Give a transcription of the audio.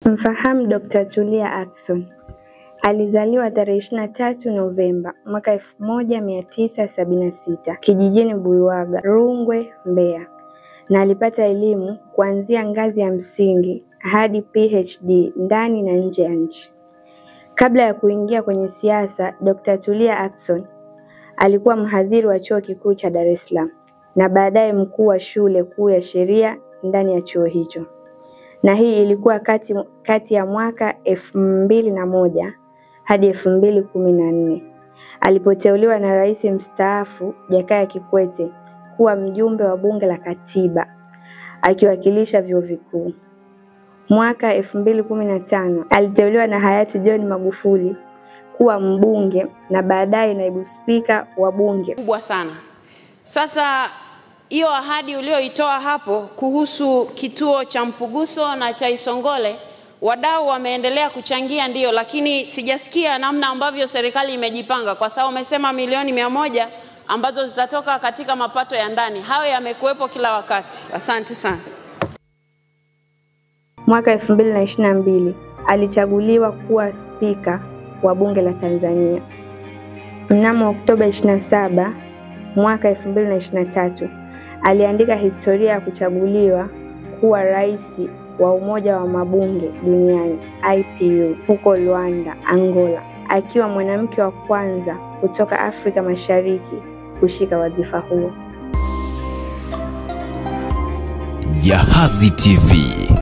Mfahamu Dr. Tulia Ackson. Alizaliwa tarehe 23 Novemba mwaka 1976 kijijini Buluwaga, Rungwe, Mbeya, na alipata elimu kuanzia ngazi ya msingi hadi PhD ndani na nje ya nchi. Kabla ya kuingia kwenye siasa, Dr. Tulia Ackson alikuwa mhadhiri wa Chuo Kikuu cha Dar es Salaam na baadaye mkuu wa shule kuu ya sheria ndani ya chuo hicho. Na hii ilikuwa kati ya mwaka 2001 hadi 2014 alipoteuliwa na Rais mstaafu Jakaya Kikwete kuwa mjumbe wa Bunge la Katiba akiwakilisha vyuo vikuu. Mwaka 2015 aliteuliwa na hayati John Magufuli kuwa mbunge na baadaye naibu spika wa bunge. Kubwa sana. Sasa hiyo ahadi ulioitoa hapo kuhusu kituo cha Mpuguso na cha Isongole, wadau wameendelea kuchangia ndio, lakini sijasikia namna ambavyo serikali imejipanga, kwa sababu umesema milioni 100 ambazo zitatoka katika mapato ya ndani. Hayo yamekuwepo kila wakati. Asante sana. Mwaka 2022 alichaguliwa kuwa spika wa bunge la Tanzania. Mnamo Oktoba 27 mwaka 2023 aliandika historia ya kuchaguliwa kuwa rais wa Umoja wa Mabunge Duniani IPU huko Luanda, Angola, akiwa mwanamke wa kwanza kutoka Afrika Mashariki kushika wadhifa huo. Jahazi TV.